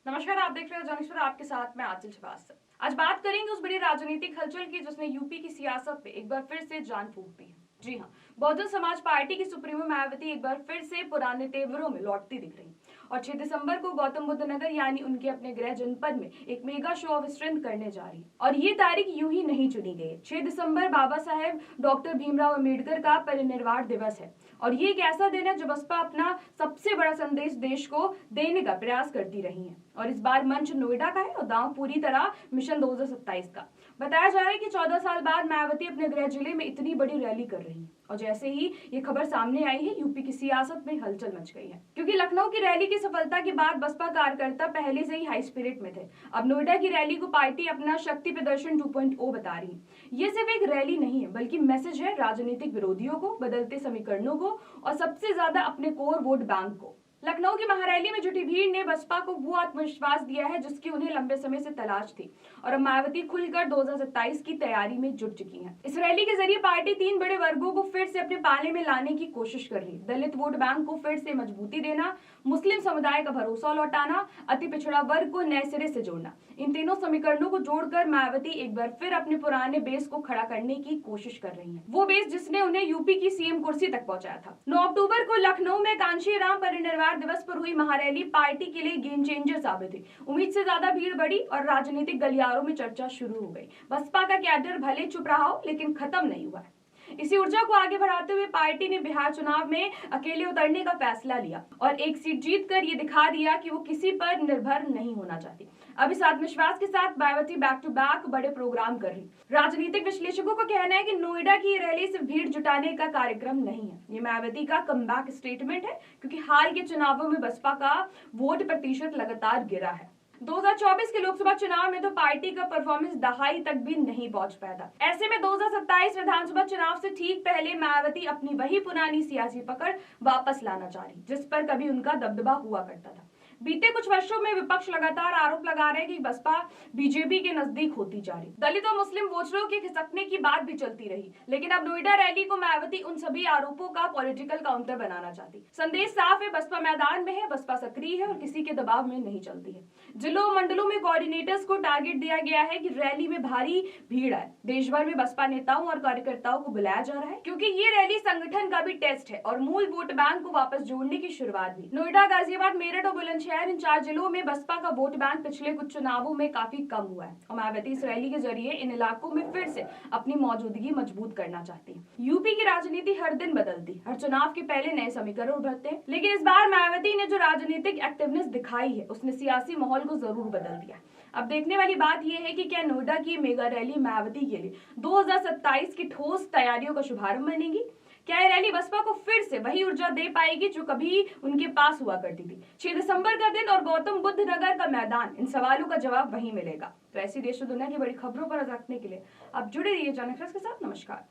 नमस्कार, आप देख रहे हो जनेश्वर, आपके साथ मैं आंचल श्रीवास्तव। आज बात करेंगे उस बड़ी राजनीतिक हलचल की जिसने यूपी की सियासत पे एक बार फिर से जान फूंक दी है। जी हाँ, बहुजन समाज पार्टी की सुप्रीमो मायावती एक बार फिर से पुराने तेवरों में लौटती दिख रही और 6 दिसंबर को गौतम बुद्ध नगर यानी उनके अपने गृह जनपद में एक मेगा शो ऑफ स्ट्रेंथ करने जा रही है। और ये तारीख यूं ही नहीं चुनी गई। 6 दिसंबर बाबा साहेब डॉक्टर भीमराव अम्बेडकर का परिनिर्वाण दिवस है और ये एक ऐसा दिन है जो बसपा अपना सबसे बड़ा संदेश देश को देने का प्रयास करती रही है। और इस बार मंच नोएडा का है और दांव पूरी तरह मिशन 2027 का। बताया जा रहा है कि 14 साल बाद मायावती अपने गृह जिले में इतनी बड़ी रैली कर रही है और जैसे ही ये खबर सामने आई है, यूपी की सियासत में हलचल मच गई है, क्योंकि लखनऊ की रैली की सफलता के बाद बसपा कार्यकर्ता पहले से ही हाई स्पिरिट में थे। अब नोएडा की रैली को पार्टी अपना शक्ति प्रदर्शन 2.0 बता रही है। ये सिर्फ एक रैली नहीं है बल्कि मैसेज है राजनीतिक विरोधियों को, बदलते समीकरणों को और सबसे ज्यादा अपने कोर वोट बैंक को। लखनऊ की महारैली में जुटी भीड़ ने बसपा को वो आत्मविश्वास दिया है जिसकी उन्हें लंबे समय से तलाश थी और अब मायावती खुलकर 2027 की तैयारी में जुट चुकी हैं। इस रैली के जरिए पार्टी 3 बड़े वर्गों को फिर से अपने पाले में लाने की कोशिश कर रही है। दलित वोट बैंक को फिर से मजबूती देना, मुस्लिम समुदाय का भरोसा लौटाना, अति पिछड़ा वर्ग को नए सिरे से जोड़ना। इन तीनों समीकरणों को जोड़कर मायावती एक बार फिर अपने पुराने बेस को खड़ा करने की कोशिश कर रही है, वो बेस जिसने उन्हें यूपी की सीएम कुर्सी तक पहुंचाया था। 9 अक्टूबर को लखनऊ में कांशीराम परिनिर्वाण दिवस पर हुई महारैली पार्टी के लिए गेम चेंजर साबित हुई। उम्मीद से ज्यादा भीड़ बढ़ी और राजनीतिक गलियारों में चर्चा शुरू हो गई। बसपा का कैडर भले चुप रहा हो लेकिन खत्म नहीं हुआ है। इसी ऊर्जा को आगे बढ़ाते हुए पार्टी ने बिहार चुनाव में अकेले उतरने का फैसला लिया और एक सीट जीतकर ये दिखा दिया कि वो किसी पर निर्भर नहीं होना चाहती। अब इस आत्मविश्वास के साथ मायावती बैक टू बैक बड़े प्रोग्राम कर रही। राजनीतिक विश्लेषकों का कहना है कि नोएडा की रैली सिर्फ भीड़ जुटाने का कार्यक्रम नहीं है, ये मायावती का कमबैक स्टेटमेंट है, क्योंकि हाल के चुनावों में बसपा का वोट प्रतिशत लगातार गिरा है। 2024 के लोकसभा चुनाव में तो पार्टी का परफॉर्मेंस दहाई तक भी नहीं पहुंच पाया था। ऐसे में 2027 विधानसभा चुनाव से ठीक पहले मायावती अपनी वही पुरानी सियासी पकड़ वापस लाना चाह रही, जिस पर कभी उनका दबदबा हुआ करता था। बीते कुछ वर्षों में विपक्ष लगातार आरोप लगा रहे हैं कि बसपा बीजेपी के नजदीक होती जा रही। दलित और मुस्लिम वोटरों के खिसकने की बात भी चलती रही, लेकिन अब नोएडा रैली को मायावती उन सभी आरोपों का पॉलिटिकल काउंटर बनाना चाहती। संदेश साफ है, बसपा मैदान में है, बसपा सक्रिय है और किसी के दबाव में नहीं चलती है। जिलों मंडलों में कोऑर्डिनेटर्स को टारगेट दिया गया है कि रैली में भारी भीड़ आए। देश भर में बसपा नेताओं और कार्यकर्ताओं को बुलाया जा रहा है, क्योंकि ये रैली संगठन का भी टेस्ट है और मूल वोट बैंक को वापस जोड़ने की शुरुआत भी। नोएडा, गाजियाबाद, मेरठ और बुलंदशहर, इन 4 जिलों में बसपा का वोट बैंक पिछले कुछ चुनावों में काफी कम हुआ है और मायावती इस रैली के जरिए इन इलाकों में फिर से अपनी मौजूदगी मजबूत करना चाहती है। यूपी की राजनीति हर दिन बदलती, हर चुनाव के पहले नए समीकरण उभरते हैं, लेकिन इस बार मायावती ने जो राजनीतिक एक्टिवनेस दिखाई है उसने सियासी माहौल को जरूर बदल दिया। अब देखने वाली बात यह है कि क्या नोएडा की मेगा रैली मायावती के लिए 2027 की ठोस तैयारियों का शुभारंभ बनेगी? क्या ये रैली बसपा को फिर से वही ऊर्जा दे पाएगी जो कभी उनके पास हुआ करती थी? 6 दिसंबर का दिन और गौतम बुद्ध नगर का मैदान, इन सवालों का जवाब वहीं मिलेगा। तो ऐसी देश और दुनिया की बड़ी खबरों पर रखने के लिए आप जुड़े रहिए जनक के साथ। नमस्कार।